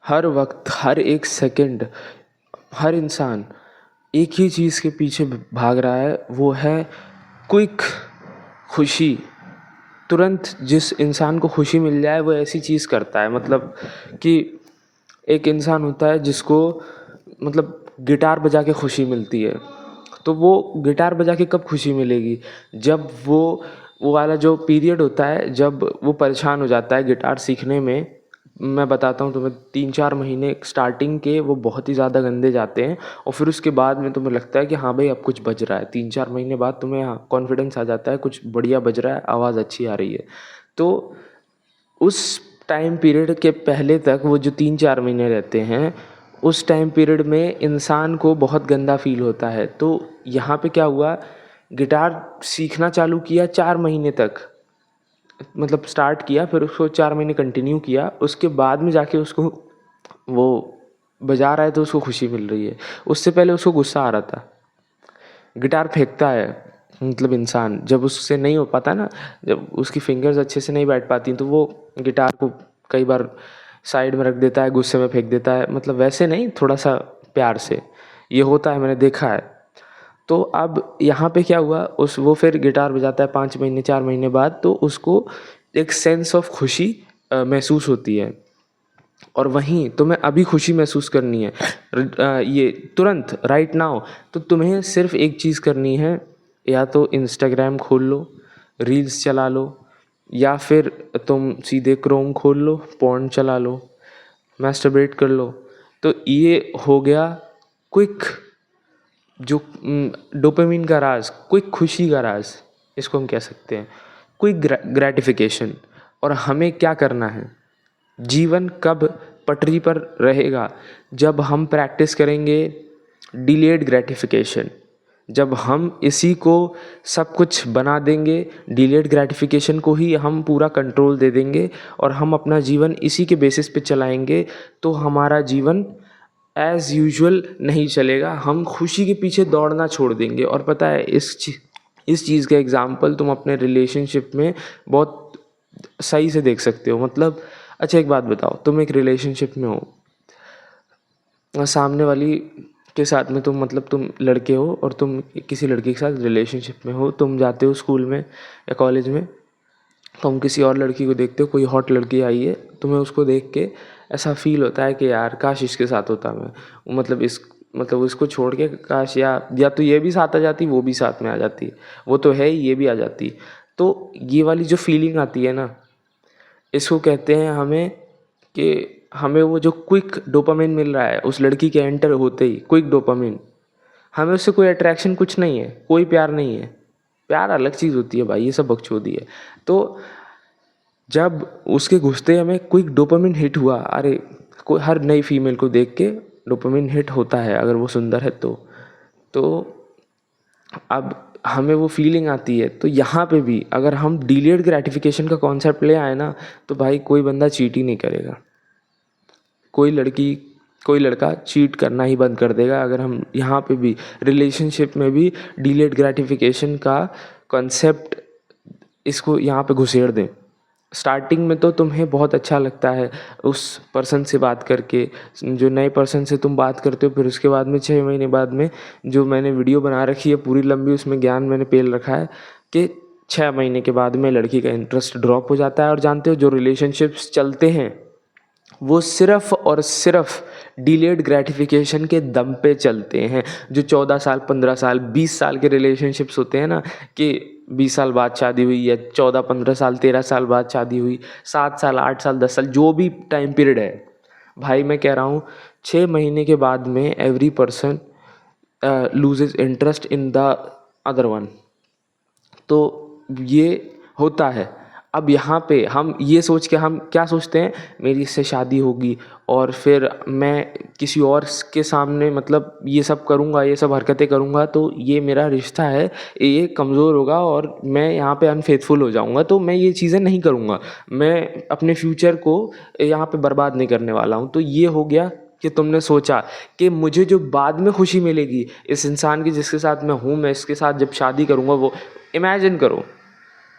हर वक्त, हर एक सेकंड, हर इंसान एक ही चीज़ के पीछे भाग रहा है, वो है क्विक खुशी। तुरंत जिस इंसान को खुशी मिल जाए वो ऐसी चीज़ करता है। मतलब कि एक इंसान होता है जिसको मतलब गिटार बजा के खुशी मिलती है, तो वो गिटार बजा के कब खुशी मिलेगी? जब वो वाला जो पीरियड होता है, जब वो परेशान हो जाता है गिटार सीखने में। मैं बताता हूँ तुम्हें, 3-4 महीने स्टार्टिंग के वो बहुत ही ज़्यादा गंदे जाते हैं, और फिर उसके बाद में तुम्हें लगता है कि हाँ भाई अब कुछ बज रहा है। 3-4 महीने बाद तुम्हें हाँ कॉन्फिडेंस आ जाता है, कुछ बढ़िया बज रहा है, आवाज़ अच्छी आ रही है। तो उस टाइम पीरियड के पहले तक वो जो 3-4 महीने रहते हैं, उस टाइम पीरियड में इंसान को बहुत गंदा फील होता है। तो यहाँ पे क्या हुआ, गिटार सीखना चालू किया 4 महीने तक, मतलब स्टार्ट किया, फिर उसको 4 महीने कंटिन्यू किया, उसके बाद में जाके उसको वो बजा रहा है तो उसको खुशी मिल रही है। उससे पहले उसको गुस्सा आ रहा था। गिटार फेंकता है मतलब इंसान, जब उससे नहीं हो पाता ना, जब उसकी फिंगर्स अच्छे से नहीं बैठ पाती, तो वो गिटार को कई बार साइड में रख देता है, गुस्से में फेंक देता है। मतलब वैसे नहीं, थोड़ा सा प्यार से। ये होता है, मैंने देखा है। तो अब यहाँ पे क्या हुआ, उस वो फिर गिटार बजाता है 5 महीने 4 महीने बाद, तो उसको एक सेंस ऑफ खुशी महसूस होती है। और वहीं तुम्हें अभी खुशी महसूस करनी है, ये तुरंत राइट नाउ, तो तुम्हें सिर्फ एक चीज़ करनी है, या तो इंस्टाग्राम खोल लो, रील्स चला लो, या फिर तुम सीधे क्रोम खोल लो, पॉर्न चला लो, मैस्टरबेट कर लो। तो ये हो गया क्विक, जो डोपामिन का राज, क्विक खुशी का राज, इसको हम कह सकते हैं क्विक ग्रेटिफिकेशन। और हमें क्या करना है, जीवन कब पटरी पर रहेगा, जब हम प्रैक्टिस करेंगे डिलेड ग्रेटिफिकेशन। जब हम इसी को सब कुछ बना देंगे, डिलेड ग्रेटिफिकेशन को ही हम पूरा कंट्रोल दे देंगे, और हम अपना जीवन इसी के बेसिस पे चलाएंगे, तो हमारा जीवन एज़ यूजुअल नहीं चलेगा। हम खुशी के पीछे दौड़ना छोड़ देंगे। और पता है, इस चीज़ का एग्ज़ाम्पल तुम अपने रिलेशनशिप में बहुत सही से देख सकते हो। मतलब अच्छा एक बात बताओ, तुम एक रिलेशनशिप में हो और सामने वाली के साथ में तुम, मतलब तुम लड़के हो और तुम किसी लड़की के साथ रिलेशनशिप में हो, तुम जाते हो स्कूल में या कॉलेज में, तुम किसी और लड़की को देखते हो, कोई हॉट लड़की आई है, तुम्हें उसको देख के ऐसा फील होता है कि यार काश इसके साथ होता मैं, मतलब उसको छोड़ के काश, या तो ये भी साथ आ जाती, वो भी साथ में आ जाती, वो तो है ही, ये भी आ जाती। तो ये वाली जो फीलिंग आती है ना, इसको कहते हैं हमें कि हमें वो जो क्विक डोपामिन मिल रहा है उस लड़की के एंटर होते ही, क्विक डोपामिन, हमें उससे कोई अट्रैक्शन कुछ नहीं है, कोई प्यार नहीं है। प्यार अलग चीज़ होती है भाई, ये सब बकचोदी है। तो जब उसके घुसते हमें क्विक डोपामिन हिट हुआ, अरे कोई हर नई फीमेल को देख के डोपामिन हिट होता है, अगर वो सुंदर है तो अब हमें वो फीलिंग आती है। तो यहाँ पे भी अगर हम डिलेड ग्रेटिफिकेशन का कॉन्सेप्ट ले आए ना, तो भाई कोई बंदा चीट ही नहीं करेगा, कोई लड़की कोई लड़का चीट करना ही बंद कर देगा, अगर हम यहाँ पे भी रिलेशनशिप में भी डिलेड ग्रेटिफिकेशन का कॉन्सेप्ट इसको यहाँ पे घुसेड़ दें। स्टार्टिंग में तो तुम्हें बहुत अच्छा लगता है उस पर्सन से बात करके, जो नए पर्सन से तुम बात करते हो, फिर उसके बाद में 6 महीने बाद में, जो मैंने वीडियो बना रखी है पूरी लंबी, उसमें ज्ञान मैंने पेल रखा है कि 6 महीने के बाद में लड़की का इंटरेस्ट ड्रॉप हो जाता है। और जानते हो, जो रिलेशनशिप्स चलते हैं वो सिर्फ और सिर्फ डिलेड ग्रेटिफिकेशन के दम पे चलते हैं। जो 14 साल 15 साल 20 साल के रिलेशनशिप्स होते हैं ना, कि 20 साल बाद शादी हुई, या 14-15 साल 13 साल बाद शादी हुई, 7 साल 8 साल 10 साल, जो भी टाइम पीरियड है, भाई मैं कह रहा हूँ 6 महीने के बाद में every person loses interest in the other one. तो ये होता है। अब यहाँ पे हम ये सोच के, हम क्या सोचते हैं, मेरी इससे शादी होगी और फिर मैं किसी और के सामने मतलब ये सब करूँगा, ये सब हरकतें करूँगा, तो ये मेरा रिश्ता है, ये कमज़ोर होगा और मैं यहाँ पे अनफेथफुल हो जाऊँगा, तो मैं ये चीज़ें नहीं करूँगा, मैं अपने फ्यूचर को यहाँ पे बर्बाद नहीं करने वाला हूँ। तो ये हो गया कि तुमने सोचा कि मुझे जो बाद में खुशी मिलेगी इस इंसान की जिसके साथ मैं हूँ, मैं इसके साथ जब शादी करूँगा, वो इमेजिन करो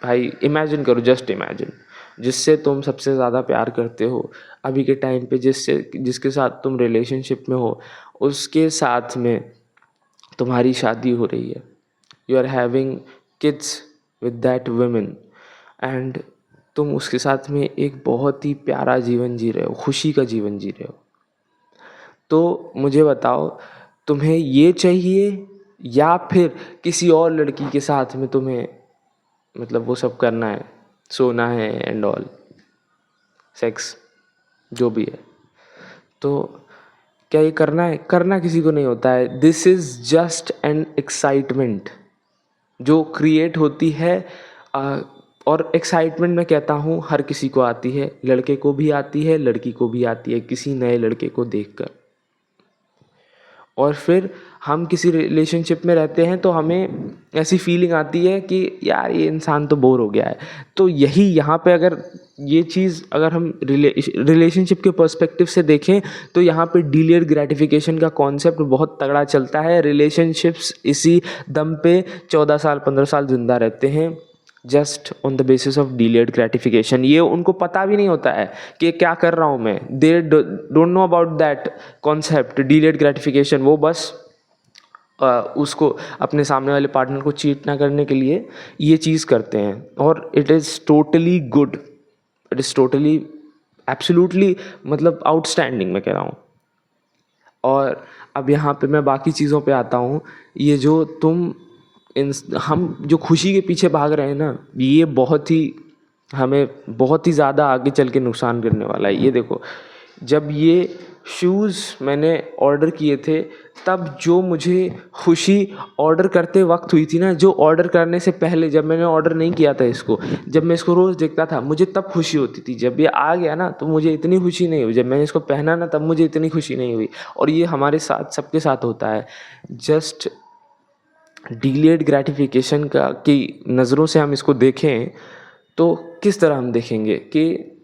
भाई, इमेजिन करो, जस्ट इमेजिन, जिससे तुम सबसे ज़्यादा प्यार करते हो अभी के टाइम पे, जिसके साथ तुम रिलेशनशिप में हो, उसके साथ में तुम्हारी शादी हो रही है, you are having kids with that women, and तुम उसके साथ में एक बहुत ही प्यारा जीवन जी रहे हो, खुशी का जीवन जी रहे हो। तो मुझे बताओ, तुम्हें ये चाहिए या फिर किसी और लड़की के साथ में तुम्हें मतलब वो सब करना है, सोना है एंड ऑल, सेक्स जो भी है। तो क्या ये करना है? करना किसी को नहीं होता है। This is just an excitement जो क्रिएट होती है। और एक्साइटमेंट मैं कहता हूँ हर किसी को आती है, लड़के को भी आती है, लड़की को भी आती है, किसी नए लड़के को देखकर। और फिर हम किसी रिलेशनशिप में रहते हैं तो हमें ऐसी फीलिंग आती है कि यार ये इंसान तो बोर हो गया है। तो यही यहाँ पे अगर ये चीज़ अगर हम रिलेशनशिप के पर्सपेक्टिव से देखें तो यहाँ पे डिलेड ग्रेटिफिकेशन का कॉन्सेप्ट बहुत तगड़ा चलता है। रिलेशनशिप्स इसी दम पे 14 साल 15 साल ज़िंदा रहते हैं, just on the basis of delayed gratification. ये उनको पता भी नहीं होता है कि क्या कर रहा हूँ मैं, they don't know about that concept delayed gratification. वो बस उसको अपने सामने वाले पार्टनर को चीट ना करने के लिए ये चीज़ करते हैं। और it is totally good, it is totally absolutely मतलब आउटस्टैंडिंग मैं कह रहा हूँ। और अब यहाँ पे मैं बाकी चीज़ों पे आता हूँ। ये जो हम जो खुशी के पीछे भाग रहे हैं ना, ये हमें बहुत ही ज़्यादा आगे चल के नुकसान करने वाला है। ये देखो, जब ये शूज़ मैंने ऑर्डर किए थे तब जो मुझे खुशी ऑर्डर करते वक्त हुई थी ना, जो ऑर्डर करने से पहले जब मैंने ऑर्डर नहीं किया था इसको, जब मैं इसको रोज़ देखता था मुझे तब खुशी होती थी। जब ये आ गया ना तो मुझे इतनी खुशी नहीं हुई। जब मैंने इसको पहना ना तब मुझे इतनी खुशी नहीं हुई। और ये हमारे साथ सबके साथ होता है। जस्ट डिलेड ग्रेटिफिकेशन की नज़रों से हम इसको देखें तो किस तरह हम देखेंगे कि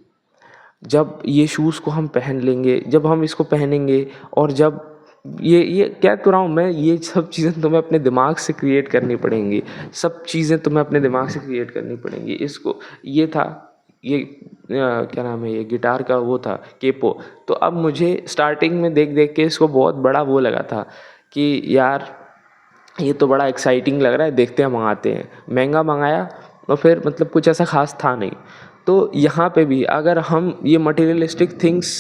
जब ये शूज़ को हम पहन लेंगे, जब हम इसको पहनेंगे और जब ये कह तो रहा हूँ मैं, ये सब चीज़ें तुम्हें अपने दिमाग से क्रिएट करनी पड़ेंगी। सब चीज़ें तुम्हें अपने दिमाग से क्रिएट करनी पड़ेंगी। इसको ये था, ये क्या नाम है, ये गिटार का वो था केपो। तो अब मुझे स्टार्टिंग में देख देख के इसको बहुत बड़ा वो लगा था कि यार ये तो बड़ा एक्साइटिंग लग रहा है, देखते हैं मंगाते हैं। महंगा मंगाया और फिर मतलब कुछ ऐसा ख़ास था नहीं। तो यहाँ पे भी अगर हम ये मटेरियलिस्टिक थिंग्स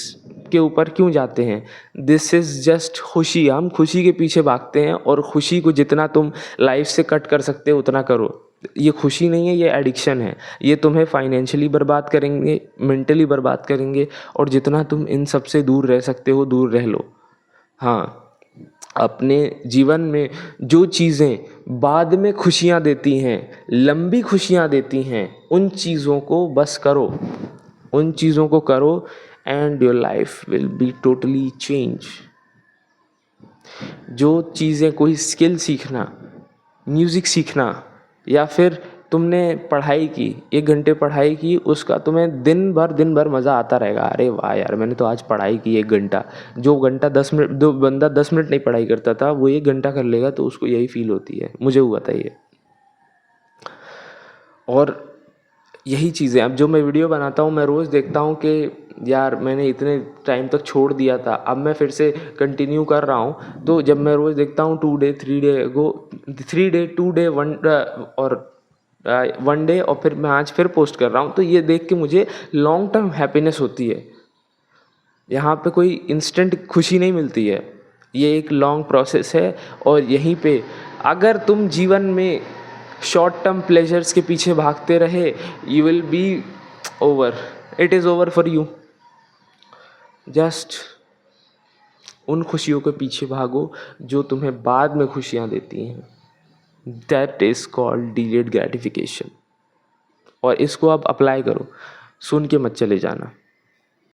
के ऊपर क्यों जाते हैं? दिस इज़ जस्ट खुशी। हम खुशी के पीछे भागते हैं और खुशी को जितना तुम लाइफ से कट कर सकते हो उतना करो। ये खुशी नहीं है, ये एडिक्शन है। ये तुम्हें फाइनेंशियली बर्बाद करेंगे, मेंटली बर्बाद करेंगे, और जितना तुम इन सब से दूर रह सकते हो दूर रह लो। हाँ, अपने जीवन में जो चीज़ें बाद में खुशियाँ देती हैं, लंबी खुशियाँ देती हैं, उन चीज़ों को बस करो, उन चीज़ों को करो and your life will be totally change. जो चीज़ें, कोई स्किल सीखना, म्यूज़िक सीखना, या फिर तुमने पढ़ाई की, 1 घंटे पढ़ाई की, उसका तुम्हें दिन भर मज़ा आता रहेगा। अरे वाह यार, मैंने तो आज पढ़ाई की 1 घंटा। जो घंटा 10 मिनट, जो बंदा 10 मिनट नहीं पढ़ाई करता था वो 1 घंटा कर लेगा तो उसको यही फील होती है। मुझे हुआ था ये। और यही चीज़ें अब जो मैं वीडियो बनाता हूँ, मैं रोज़ देखता हूँ कि यार मैंने इतने टाइम तक छोड़ दिया था, अब मैं फिर से कंटिन्यू कर रहा हूँ। तो जब मैं रोज़ देखता हूँ 2 डे 3 डे गो, 3 डे 2 डे 1 डे, और फिर मैं आज फिर पोस्ट कर रहा हूँ, तो ये देख के मुझे लॉन्ग टर्म हैप्पीनेस होती है। यहाँ पे कोई इंस्टेंट खुशी नहीं मिलती है, ये एक लॉन्ग प्रोसेस है। और यहीं पे अगर तुम जीवन में शॉर्ट टर्म प्लेजर्स के पीछे भागते रहे, you will be over, it is over for you. Just उन खुशियों के पीछे भागो जो तुम्हें बाद में खुशियाँ देती हैं। That is called delayed gratification. और इसको आप अप्लाई करो, सुन के मत चले जाना।